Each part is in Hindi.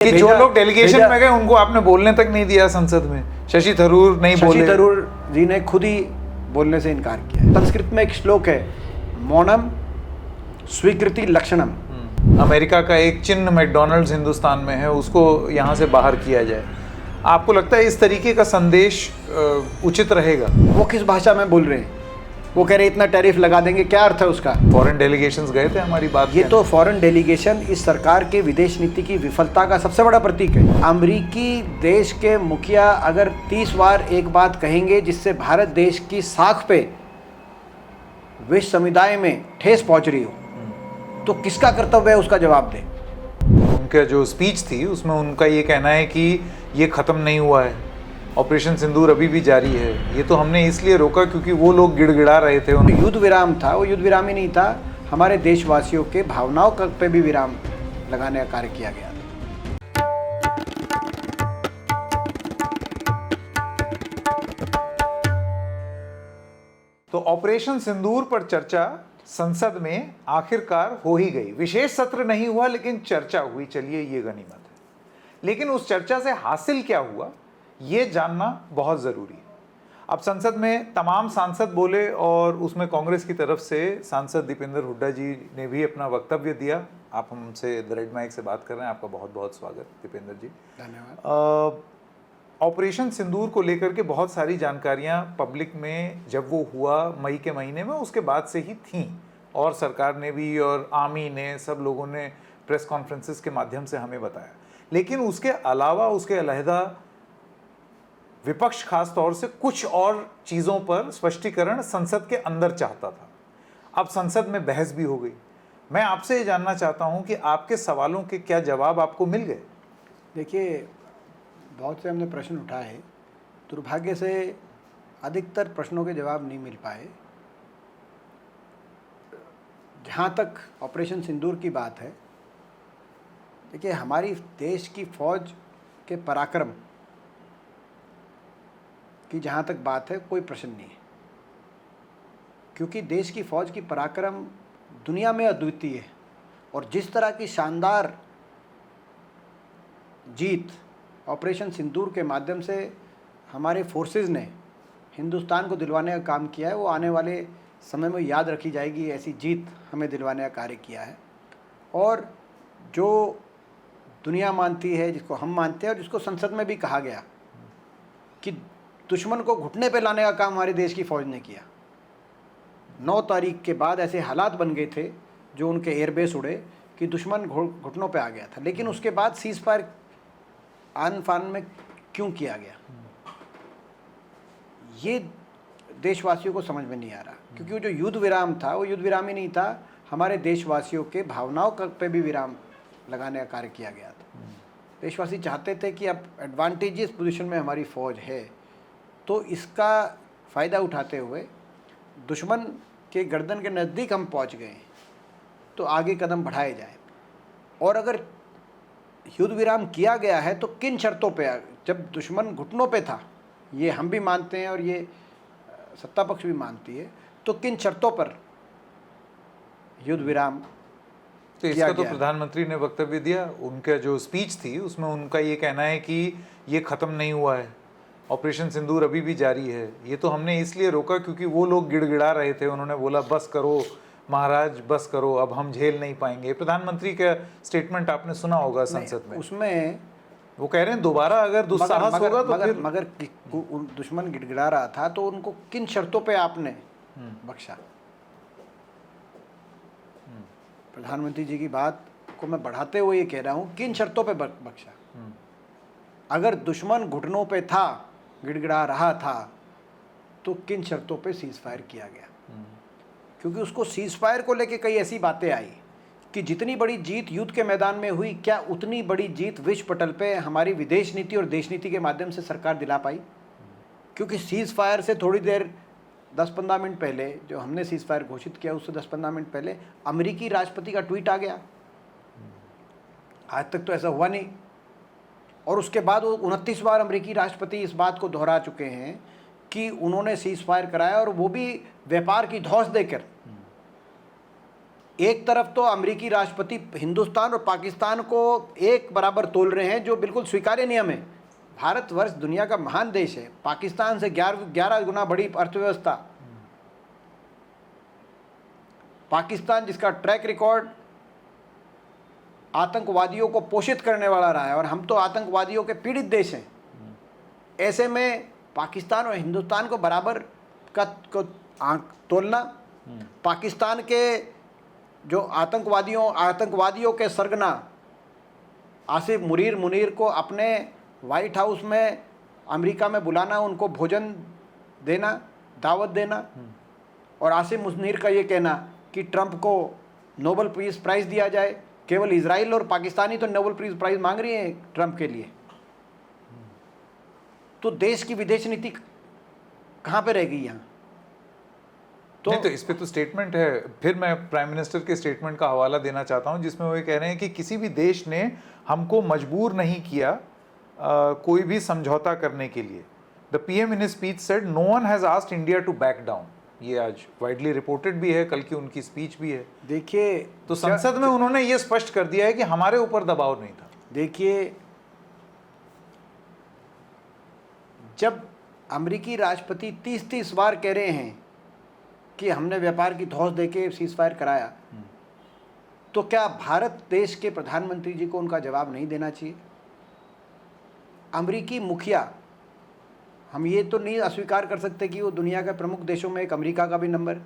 कि जो लोग डेलीगेशन में गए उनको आपने बोलने तक नहीं दिया संसद में। शशि थरूर नहीं बोले। शशि थरूर जी ने खुद ही बोलने से इनकार किया। संस्कृत में एक श्लोक है, मौनम स्वीकृति लक्षणम। अमेरिका का एक चिन्ह मैकडॉनल्ड्स हिंदुस्तान में है, उसको यहाँ से बाहर किया जाए। आपको लगता है इस तरीके का संदेश उचित रहेगा? वो किस भाषा में बोल रहे हैं? वो कह रहे इतना टैरिफ लगा देंगे, क्या अर्थ है उसका? फॉरेन डेलीगेशंस गए थे हमारी बात। ये तो फॉरेन डेलीगेशन इस सरकार के विदेश नीति की विफलता का सबसे बड़ा प्रतीक है। अमेरिकी देश के मुखिया अगर 30 बार एक बात कहेंगे जिससे भारत देश की साख पे विश्व समुदाय में ठेस पहुंच रही हो, तो किसका कर्तव्य है उसका जवाब दे। उनका जो स्पीच थी उसमें उनका ये कहना है कि ये ख़त्म नहीं हुआ है, ऑपरेशन सिंदूर अभी भी जारी है। ये तो हमने इसलिए रोका क्योंकि वो लोग गिड़गिड़ा रहे थे। युद्ध विराम था, वो युद्ध विराम ही नहीं था, हमारे देशवासियों के भावनाओं पे भी विराम लगाने का कार्य किया गया। तो ऑपरेशन सिंदूर पर चर्चा संसद में आखिरकार हो ही गई। विशेष सत्र नहीं हुआ लेकिन चर्चा हुई, चलिए ये गनीमत है। लेकिन उस चर्चा से हासिल क्या हुआ ये जानना बहुत ज़रूरी है। अब संसद में तमाम सांसद बोले और उसमें कांग्रेस की तरफ से सांसद दीपेंद्र हुड्डा जी ने भी अपना वक्तव्य दिया। आप हमसे द रेड माइक से बात कर रहे हैं, आपका बहुत बहुत स्वागत दीपेंद्र जी। धन्यवाद। ऑपरेशन सिंदूर को लेकर के बहुत सारी जानकारियां पब्लिक में जब वो हुआ मई के महीने में, उसके बाद से ही थीं, और सरकार ने भी और आर्मी ने, सब लोगों ने प्रेस कॉन्फ्रेंसेस के माध्यम से हमें बताया। लेकिन उसके अलावा उसके अलहदा विपक्ष खास तौर से कुछ और चीज़ों पर स्पष्टीकरण संसद के अंदर चाहता था। अब संसद में बहस भी हो गई। मैं आपसे ये जानना चाहता हूं कि आपके सवालों के क्या जवाब आपको मिल गए? देखिए, बहुत से हमने प्रश्न उठाए, दुर्भाग्य से अधिकतर प्रश्नों के जवाब नहीं मिल पाए। जहाँ तक ऑपरेशन सिंदूर की बात है, देखिए हमारी देश की फौज के पराक्रम की जहाँ तक बात है कोई प्रश्न नहीं है, क्योंकि देश की फौज की पराक्रम दुनिया में अद्वितीय है। और जिस तरह की शानदार जीत ऑपरेशन सिंदूर के माध्यम से हमारे फोर्सेस ने हिंदुस्तान को दिलवाने का काम किया है, वो आने वाले समय में याद रखी जाएगी। ऐसी जीत हमें दिलवाने का कार्य किया है। और जो दुनिया मानती है, जिसको हम मानते हैं और जिसको संसद में भी कहा गया कि दुश्मन को घुटने पे लाने का काम हमारे देश की फ़ौज ने किया। 9 तारीख के बाद ऐसे हालात बन गए थे जो उनके एयरबेस उड़े कि दुश्मन घुटनों पे आ गया था। लेकिन उसके बाद सीज़ फायर आन फान में क्यों किया गया, ये देशवासियों को समझ में नहीं आ रहा। क्योंकि वो जो युद्ध विराम था वो युद्ध विराम ही नहीं था, हमारे देशवासियों के भावनाओं पे भी विराम लगाने का कार्य किया गया था। देशवासी चाहते थे कि अब एडवांटेजियस पोजीशन में हमारी फ़ौज है, तो इसका फ़ायदा उठाते हुए दुश्मन के गर्दन के नज़दीक हम पहुंच गए, तो आगे कदम बढ़ाए जाए। और अगर युद्ध विराम किया गया है तो किन शर्तों पे? जब दुश्मन घुटनों पे था, ये हम भी मानते हैं और ये सत्ता पक्ष भी मानती है, तो किन शर्तों पर युद्ध विराम? तो इसका तो प्रधानमंत्री ने वक्तव्य दिया। उनका जो स्पीच थी उसमें उनका ये कहना है कि ये ख़त्म नहीं हुआ है, ऑपरेशन सिंदूर अभी भी जारी है। ये तो हमने इसलिए रोका क्योंकि वो लोग गिड़गिड़ा रहे थे। उन्होंने बोला बस करो महाराज, बस करो, अब हम झेल नहीं पाएंगे। प्रधानमंत्री का स्टेटमेंट आपने सुना होगा संसद में। उसमें वो कह रहे हैं दोबारा अगर दुस्साहस होगा तो फिर मगर दुश्मन गिड़गिड़ा रहा था तो उनको किन शर्तों पे आपने बख्शा? प्रधानमंत्री जी की बात को मैं बढ़ाते हुए ये कह रहा हूँ, किन शर्तों पे बख्शा? अगर दुश्मन घुटनों पे था, गिड़गिड़ा रहा था, तो किन शर्तों पे सीज फायर किया गया? क्योंकि उसको सीज फायर को लेके कई ऐसी बातें आई कि जितनी बड़ी जीत युद्ध के मैदान में हुई, क्या उतनी बड़ी जीत विश्व पटल पे हमारी विदेश नीति और देश नीति के माध्यम से सरकार दिला पाई? क्योंकि सीज फायर से थोड़ी देर 10-15 मिनट पहले, जो हमने सीज फायर घोषित किया उससे 10-15 मिनट पहले अमेरिकी राष्ट्रपति का ट्वीट आ गया। आज तक तो ऐसा हुआ नहीं। और उसके बाद वो 29 बार अमेरिकी राष्ट्रपति इस बात को दोहरा चुके हैं कि उन्होंने सीज फायर कराया, और वो भी व्यापार की धौंस देकर। एक तरफ तो अमेरिकी राष्ट्रपति हिंदुस्तान और पाकिस्तान को एक बराबर तोल रहे हैं, जो बिल्कुल स्वीकार्य नियम है। भारतवर्ष दुनिया का महान देश है, पाकिस्तान से 11 गुना बड़ी अर्थव्यवस्था, पाकिस्तान जिसका ट्रैक रिकॉर्ड आतंकवादियों को पोषित करने वाला रहा है, और हम तो आतंकवादियों के पीड़ित देश हैं। ऐसे में पाकिस्तान और हिंदुस्तान को बराबर का तोलना, पाकिस्तान के जो आतंकवादियों के सरगना आसिफ मुनीर को अपने वाइट हाउस में अमेरिका में बुलाना, उनको भोजन देना, दावत देना, और आसिफ मुनीर का ये कहना कि ट्रंप को नोबेल पीस प्राइज़ दिया जाए। केवल इजराइल और पाकिस्तानी तो नोबेल पीस प्राइज़ मांग रही हैं ट्रंप के लिए। तो देश की विदेश नीति कहाँ पे रह गई यहाँ? तो नहीं, तो इस पे तो स्टेटमेंट है। फिर मैं प्राइम मिनिस्टर के स्टेटमेंट का हवाला देना चाहता हूं, जिसमें वो ये कह रहे हैं कि किसी भी देश ने हमको मजबूर नहीं किया कोई भी समझौता करने के लिए। The PM in his speech said no one has asked India to back down. ये आज वाइडली रिपोर्टेड भी है, कल की उनकी स्पीच भी है। देखिए, तो संसद में उन्होंने ये स्पष्ट कर दिया है कि हमारे ऊपर दबाव नहीं था। देखिए, जब अमेरिकी राष्ट्रपति 30 बार कह रहे हैं कि हमने व्यापार की धौंस देके सीज फायर कराया, तो क्या भारत देश के प्रधानमंत्री जी को उनका जवाब नहीं देना चाहिए? अमेरिकी मुखिया, हम ये तो नहीं अस्वीकार कर सकते कि वो दुनिया के प्रमुख देशों में एक अमेरिका का भी नंबर।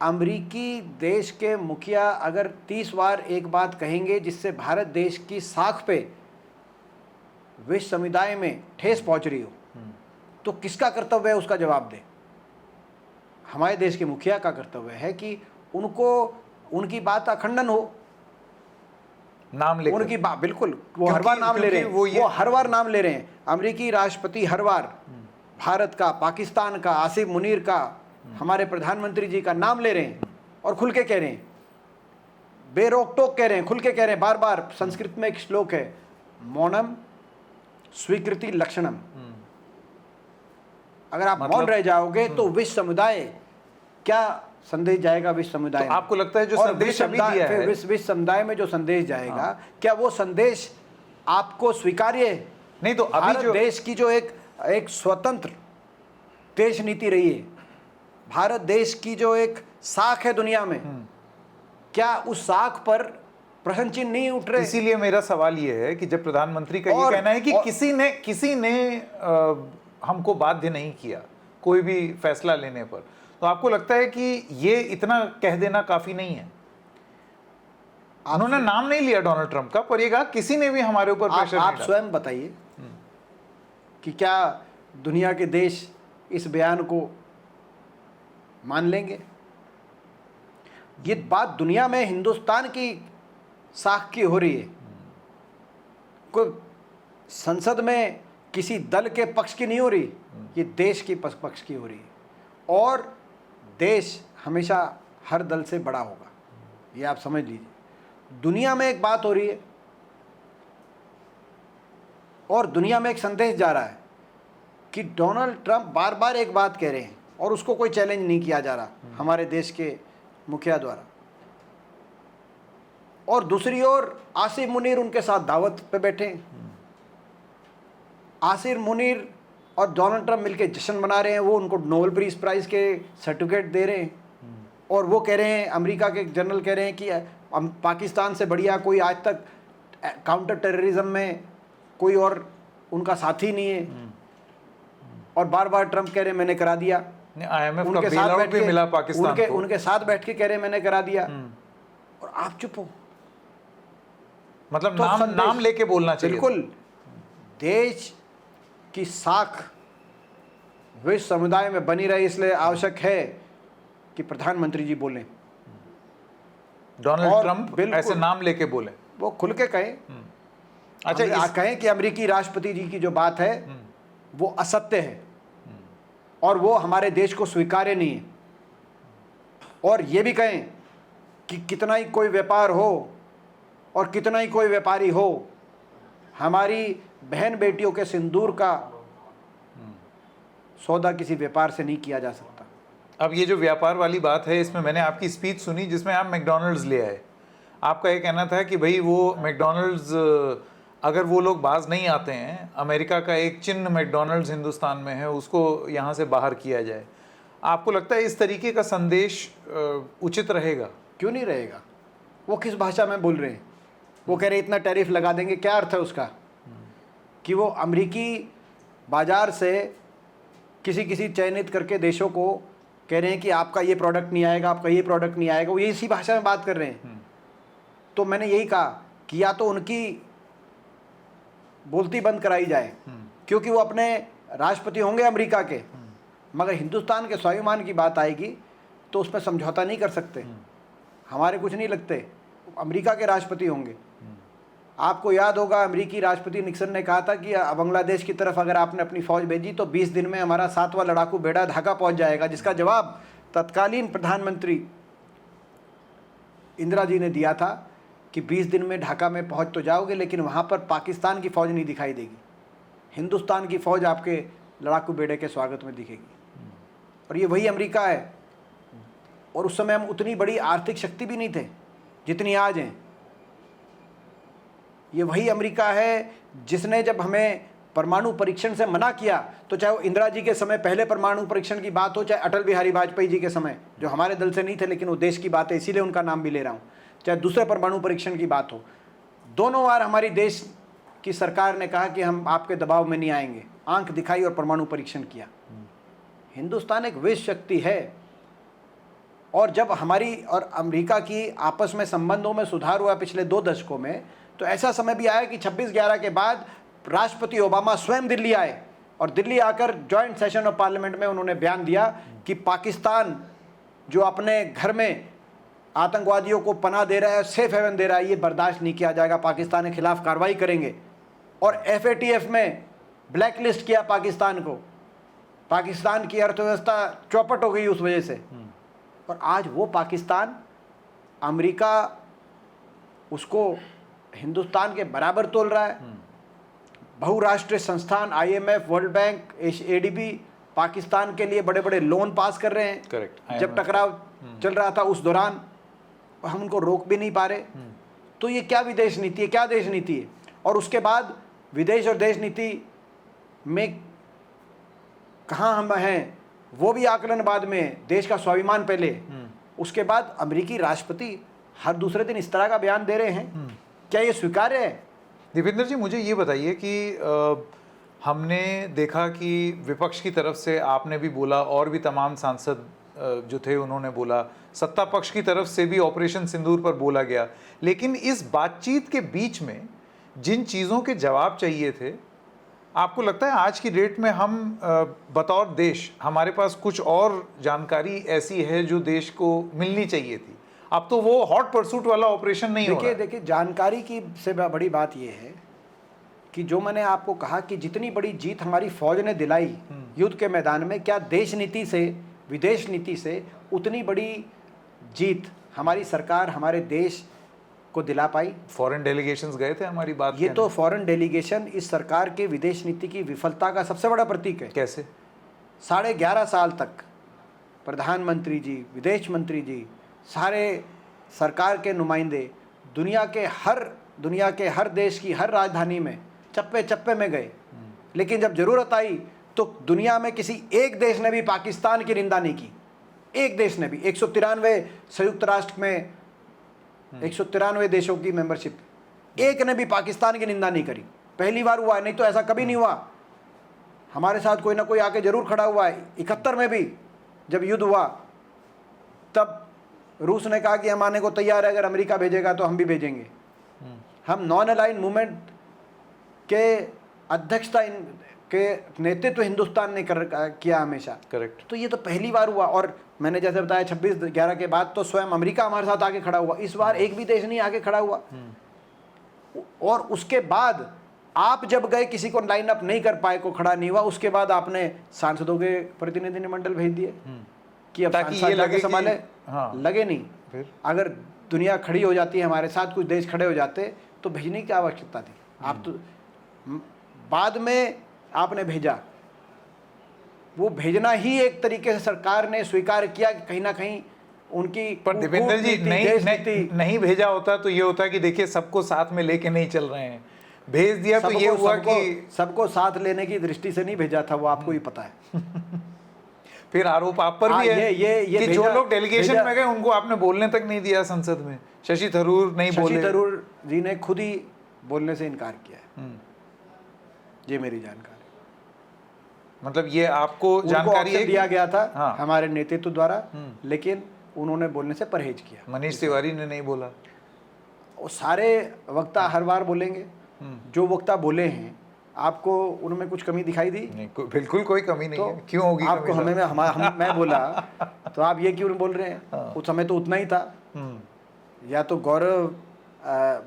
अमेरिकी देश के मुखिया अगर 30 बार एक बात कहेंगे जिससे भारत देश की साख पे विश्व समुदाय में ठेस पहुंच रही हो, तो किसका कर्तव्य है उसका जवाब दे? हमारे देश के मुखिया का कर्तव्य है कि उनकी बात अखंडन हो, नाम लेकर उनकी बात, बिल्कुल, वो हर बार नाम ले रहे हैं, वो हर बार नाम ले रहे हैं। अमेरिकी राष्ट्रपति हर बार भारत का, पाकिस्तान का, आसिफ मुनीर का, हमारे प्रधानमंत्री जी का नाम ले रहे हैं और खुल के कह रहे हैं, बेरोक टोक कह रहे हैं, खुल के कह रहे हैं। बार बार संस्कृत में एक श्लोक है, मौनम स्वीकृति लक्षणम। अगर आप मौन रह जाओगे तो विश्व समुदाय क्या संदेश जाएगा विश्व समुदाय तो आपको लगता है जो संदेश अभी दिया है विश्व समुदाय में जो संदेश जाएगा, क्या वो संदेश आपको स्वीकार्य है? नहीं, तो अभी भारत देश की जो एक स्वतंत्र देश नीति रही है, भारत देश की जो एक साख है दुनिया में, क्या उस साख पर प्रश्न चिन्ह नहीं उठ रहे? इसीलिए मेरा सवाल ये है कि जब प्रधानमंत्री का ये कहना है कि किसी ने हमको बाध्य नहीं किया कोई भी फैसला लेने पर, तो आपको लगता है कि ये इतना कह देना काफी नहीं है? उन्होंने नाम नहीं लिया डोनाल्ड ट्रंप का, पर ये कहा किसी ने भी हमारे ऊपर प्रेशर नहीं डाला। आप स्वयं बताइए कि क्या दुनिया के देश इस बयान को मान लेंगे? ये बात दुनिया में हिंदुस्तान की साख की हो रही है, कोई संसद में किसी दल के पक्ष की नहीं हो रही, ये देश की पक्ष की हो रही है। और देश हमेशा हर दल से बड़ा होगा, ये आप समझ लीजिए। दुनिया में एक बात हो रही है और दुनिया में एक संदेश जा रहा है कि डोनाल्ड ट्रंप बार बार एक बात कह रहे हैं और उसको कोई चैलेंज नहीं किया जा रहा हमारे देश के मुखिया द्वारा। और दूसरी ओर आसिफ मुनीर उनके साथ दावत पे बैठे हैं। आसिफ मुनीर और डोनाल्ड ट्रंप मिलकर जश्न मना रहे हैं, वो उनको नोबेल पीस प्राइज़ के सर्टिफिकेट दे रहे हैं, और वो कह रहे हैं, अमेरिका के जनरल कह रहे हैं कि पाकिस्तान से बढ़िया कोई आज तक काउंटर टेररिज्म में कोई और उनका साथी नहीं है। और बार बार ट्रंप कह रहे हैं मैंने करा दिया, IMF का बेलआउट भी मिला पाकिस्तान को, उनके साथ बैठ के कह रहे हैं मैंने करा दिया, और आप चुप हो। मतलब तो नाम लेके बोलना चाहिए। बिल्कुल, देश की साख विश्व समुदाय में बनी रहे, इसलिए आवश्यक है कि प्रधानमंत्री जी बोलें, डोनाल्ड ट्रंप ऐसे नाम लेके बोले, वो खुल के कहें। अच्छा, कहें कि अमेरिकी राष्ट्रपति जी की जो बात है वो असत्य है और वो हमारे देश को स्वीकार्य नहीं है, और ये भी कहें कि कितना ही कोई व्यापार हो और कितना ही कोई व्यापारी हो, हमारी बहन बेटियों के सिंदूर का सौदा किसी व्यापार से नहीं किया जा सकता। अब ये जो व्यापार वाली बात है, इसमें मैंने आपकी स्पीच सुनी जिसमें आप मैकडॉनल्ड्स ले आए। आपका ये कहना था कि भाई वो मैकडॉनल्ड्स, अगर वो लोग बाज नहीं आते हैं, अमेरिका का एक चिन्ह मैकडॉनल्ड्स हिंदुस्तान में है, उसको यहाँ से बाहर किया जाए। आपको लगता है इस तरीके का संदेश उचित रहेगा? क्यों नहीं रहेगा? वो किस भाषा में बोल रहे हैं? वो कह रहे इतना टैरिफ लगा देंगे, क्या अर्थ है उसका? कि वो अमेरिकी बाजार से किसी किसी चयनित करके देशों को कह रहे हैं कि आपका ये प्रोडक्ट नहीं आएगा, आपका ये प्रोडक्ट नहीं आएगा, वो ये इसी भाषा में बात कर रहे हैं। तो मैंने यही कहा कि या तो उनकी बोलती बंद कराई जाए, क्योंकि वो अपने राष्ट्रपति होंगे अमेरिका के, मगर हिंदुस्तान के स्वाभिमान की बात आएगी तो उसमें समझौता नहीं कर सकते। हमारे कुछ नहीं लगते, अमेरिका के राष्ट्रपति होंगे। आपको याद होगा अमेरिकी राष्ट्रपति निक्सन ने कहा था कि बांग्लादेश की तरफ अगर आपने अपनी फौज भेजी तो 20 दिन में हमारा 7वां लड़ाकू बेड़ा ढाका पहुंच जाएगा, जिसका जवाब तत्कालीन प्रधानमंत्री इंदिरा जी ने दिया था कि 20 दिन में ढाका में पहुंच तो जाओगे, लेकिन वहां पर पाकिस्तान की फौज नहीं दिखाई देगी, हिंदुस्तान की फौज आपके लड़ाकू बेड़े के स्वागत में दिखेगी। और ये वही अमेरिका है। और उस समय हम उतनी बड़ी आर्थिक शक्ति भी नहीं थे जितनी आज हैं। ये वही अमेरिका है जिसने जब हमें परमाणु परीक्षण से मना किया, तो चाहे वो इंदिरा जी के समय पहले परमाणु परीक्षण की बात हो, चाहे अटल बिहारी वाजपेयी जी के समय, जो हमारे दल से नहीं थे लेकिन वो देश की बात है इसीलिए उनका नाम भी ले रहा हूँ, चाहे दूसरे परमाणु परीक्षण की बात हो, दोनों बार हमारी देश की सरकार ने कहा कि हम आपके दबाव में नहीं आएंगे, आंख दिखाई और परमाणु परीक्षण किया। हिंदुस्तान एक विश्व शक्ति है। और जब हमारी और अमेरिका की आपस में संबंधों में सुधार हुआ पिछले 2 दशकों में, तो ऐसा समय भी आया कि 26/11 के बाद राष्ट्रपति ओबामा स्वयं दिल्ली आए और दिल्ली आकर जॉइंट सेशन ऑफ पार्लियामेंट में उन्होंने बयान दिया कि पाकिस्तान जो अपने घर में आतंकवादियों को पनाह दे रहा है, सेफ हेवन दे रहा है, ये बर्दाश्त नहीं किया जाएगा, पाकिस्तान के खिलाफ कार्रवाई करेंगे। और FATF में ब्लैक लिस्ट किया पाकिस्तान को। पाकिस्तान की अर्थव्यवस्था चौपट हो गई उस वजह से। और आज वो पाकिस्तान, अमेरिका उसको हिंदुस्तान के बराबर तोल रहा है। बहुराष्ट्रीय संस्थान IMF, world bank, ADB Pakistan के लिए बड़े बड़े लोन पास कर रहे हैं। करेक्ट। जब टकराव चल रहा था उस दौरान हम उनको रोक भी नहीं पा रहे। तो ये क्या विदेश नीति है, क्या देश नीति है? और उसके बाद विदेश और देश नीति में कहाँ हम हैं वो भी आकलन बाद में, देश का स्वाभिमान पहले। उसके बाद अमेरिकी राष्ट्रपति हर दूसरे दिन इस तरह का बयान दे रहे हैं। क्या ये स्वीकार्य है? दीपेंद्र जी, मुझे ये बताइए कि हमने देखा कि विपक्ष की तरफ से आपने भी बोला और भी तमाम सांसद जो थे उन्होंने बोला, सत्ता पक्ष की तरफ से भी ऑपरेशन सिंदूर पर बोला गया, लेकिन इस बातचीत के बीच में जिन चीज़ों के जवाब चाहिए थे, आपको लगता है आज की डेट में हम बतौर देश, हमारे पास कुछ और जानकारी ऐसी है जो देश को मिलनी चाहिए थी? अब तो वो हॉट परसूट वाला ऑपरेशन नहीं हो रहा है। देखिए, जानकारी की से बड़ी बात यह है कि जो मैंने आपको कहा कि जितनी बड़ी जीत हमारी फौज ने दिलाई युद्ध के मैदान में, क्या देश नीति से, विदेश नीति से उतनी बड़ी जीत हमारी सरकार हमारे देश को दिला पाई? फॉरेन डेलीगेशंस गए थे हमारी बात। ये तो फॉरेन डेलीगेशन इस सरकार के विदेश नीति की विफलता का सबसे बड़ा प्रतीक है। कैसे? 11.5 साल तक प्रधानमंत्री जी, विदेश मंत्री जी, सारे सरकार के नुमाइंदे दुनिया के हर देश की हर राजधानी में चप्पे चप्पे में गए, लेकिन जब जरूरत आई तो दुनिया में किसी एक देश ने भी पाकिस्तान की निंदा नहीं की। एक देश ने भी। 193 संयुक्त राष्ट्र में 193 देशों की मेंबरशिप, एक ने भी पाकिस्तान की निंदा नहीं करी। पहली बार हुआ है, नहीं तो ऐसा कभी नहीं हुआ। हमारे साथ कोई ना कोई आके जरूर खड़ा हुआ है। 71 में भी जब युद्ध हुआ तब रूस ने कहा कि हम आने को तैयार है, अगर अमेरिका भेजेगा तो हम भी भेजेंगे। हम नॉन अलाइन मूवमेंट के अध्यक्षता के नेतृत्व हिंदुस्तान ने किया हमेशा। करेक्ट। तो ये तो पहली बार हुआ। और मैंने जैसे बताया 26/11 के बाद तो स्वयं अमेरिका हमारे साथ आके खड़ा हुआ। इस बार एक भी देश नहीं आके खड़ा हुआ। और उसके बाद आप जब गए किसी को लाइन अप नहीं कर पाए, को खड़ा नहीं हुआ, उसके बाद आपने सांसदों के प्रतिनिधिमंडल भेज दिए कि अब ताकि ये लगे संभाले। हाँ। लगे नहीं। फिर अगर दुनिया खड़ी हो जाती है हमारे साथ, कुछ देश खड़े हो जाते तो भेजने की आवश्यकता थी। आप तो बाद में आपने भेजा वो भेजना ही एक तरीके से सरकार ने स्वीकार किया कि कहीं ना कहीं उनकी पर दीपेंद्र जी नहीं भेजा होता तो ये होता कि देखिए सबको साथ में लेके नहीं चल रहे हैं, भेज दिया तो ये हुआ कि सबको साथ लेने की दृष्टि से नहीं भेजा था, वो आपको ही पता है। फिर आरोप आप पर भी है ये कि जो लोग डेलीगेशन में गए उनको आपने बोलने तक नहीं दिया संसद में। शशि थरूर नहीं बोले, शशि थरूर जी ने खुद ही बोलने से इनकार किया है, ये मेरी जानकारी। मतलब ये आपको जानकारी है दिया गया था हाँ। हमारे नेतृत्व द्वारा, लेकिन उन्होंने बोलने से परहेज किया। मनीष तिवारी ने नहीं बोला। वो सारे वक्ता हर बार बोलेंगे, जो वक्ता बोले हैं आपको उनमें कुछ कमी दिखाई दी? नहीं, बिल्कुल कोई कमी नहीं है। क्यों होगी आपको? मैं बोला तो आप ये क्यों बोल रहे हैं? उस समय तो उतना ही था। या तो गौरव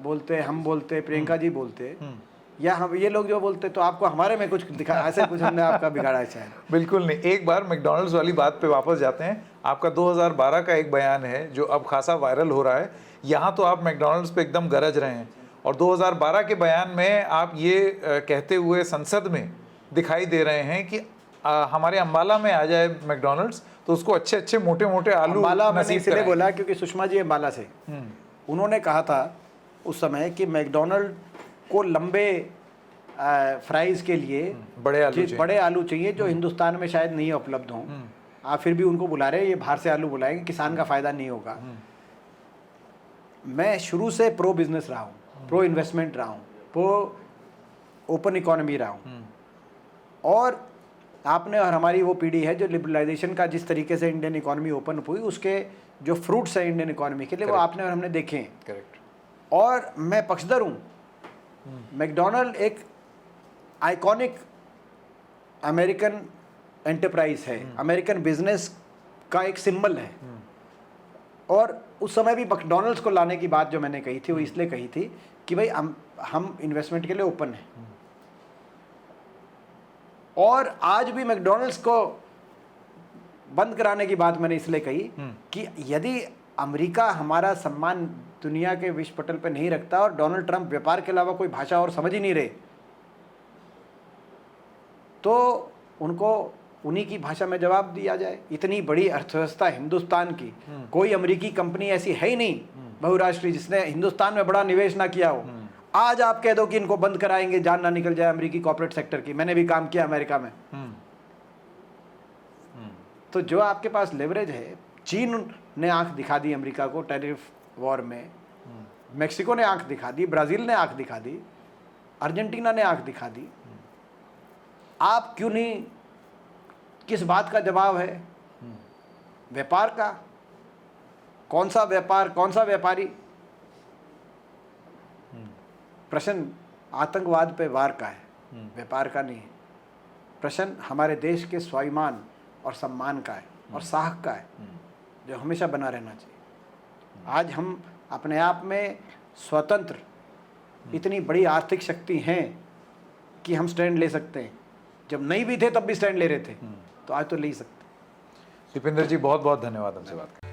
बोलते, हम बोलते, प्रियंका जी बोलते, या हम ये लोग जो बोलते, तो आपको हमारे में कुछ दिखा, ऐसे कुछ हमने आपका बिगाड़ा है शायद। बिल्कुल नहीं। एक बार मैकडॉनल्ड्स वाली बात पे वापस जाते हैं। आपका 2012 का एक बयान है जो अब खासा वायरल हो रहा है। यहाँ तो आप मैकडॉनल्ड्स पे एकदम गरज रहे हैं और 2012 के बयान में आप ये कहते हुए संसद में दिखाई दे रहे हैं कि हमारे अम्बाला में आ जाए मैकडॉनल्ड्स तो उसको अच्छे अच्छे मोटे मोटे आलू मैंने इसलिए बोला क्योंकि सुषमा जी अम्बाला से, उन्होंने कहा था उस समय कि मैकडॉनल्ड को लंबे फ्राइज के लिए बड़े आलू चाहिए जो हिंदुस्तान में शायद नहीं उपलब्ध हों। आप फिर भी उनको बुला रहे हैं, ये बाहर से आलू बुलाएंगे, किसान का फायदा नहीं होगा। मैं शुरू से प्रो बिजनेस रहा हूँ, प्रो इन्वेस्टमेंट रहा हूँ, प्रो ओपन इकोनॉमी रहा हूँ। और आपने और हमारी वो पीढ़ी है जो लिबरलाइजेशन का जिस तरीके से इंडियन इकोनॉमी ओपन हुई, उसके जो फ्रूट्स हैं इंडियन इकोनॉमी के लिए, वो आपने और हमने देखे हैं। करेक्ट। और मैं पक्षधर हूँ। मैकडॉनल्ड एक आइकॉनिक अमेरिकन एंटरप्राइज है, अमेरिकन बिजनेस का एक सिंबल है। और उस समय भी मैकडॉनल्ड्स को लाने की बात जो मैंने कही थी वो इसलिए कही थी कि भाई हम इन्वेस्टमेंट के लिए ओपन हैं। और आज भी मैकडॉनल्ड्स को बंद कराने की बात मैंने इसलिए कही कि यदि अमेरिका हमारा सम्मान दुनिया के विश्व पटल पर नहीं रखता और डोनाल्ड ट्रंप व्यापार के अलावा कोई भाषा और समझ ही नहीं रहे, तो उनको उन्हीं की भाषा में जवाब दिया जाए। इतनी बड़ी अर्थव्यवस्था हिंदुस्तान की, कोई अमेरिकी कंपनी ऐसी है ही नहीं बहुराष्ट्रीय जिसने हिंदुस्तान में बड़ा निवेश ना किया हो। आज आप कह दो कि इनको बंद कराएंगे, जान ना निकल जाए अमेरिकी कॉर्पोरेट सेक्टर की। मैंने भी काम किया अमेरिका में। तो जो आपके पास लेवरेज है, चीन ने आंख दिखा दी अमेरिका को टैरिफ वॉर में, मेक्सिको ने आंख दिखा दी, ब्राजील ने आंख दिखा दी, अर्जेंटीना ने आंख दिखा दी। आप क्यों नहीं? किस बात का जवाब है? व्यापार का। कौन सा व्यापार, कौन सा व्यापारी? प्रश्न आतंकवाद पे वार का है, व्यापार का नहीं है। प्रश्न हमारे देश के स्वाभिमान और सम्मान का है और साहस का है, जो हमेशा बना रहना चाहिए। आज हम अपने आप में स्वतंत्र, इतनी बड़ी आर्थिक शक्ति हैं कि हम स्टैंड ले सकते हैं। जब नहीं भी थे तब भी स्टैंड ले रहे थे, तो आज तो ले ही सकते। दीपेंद्र जी बहुत बहुत धन्यवाद हमसे बात करने।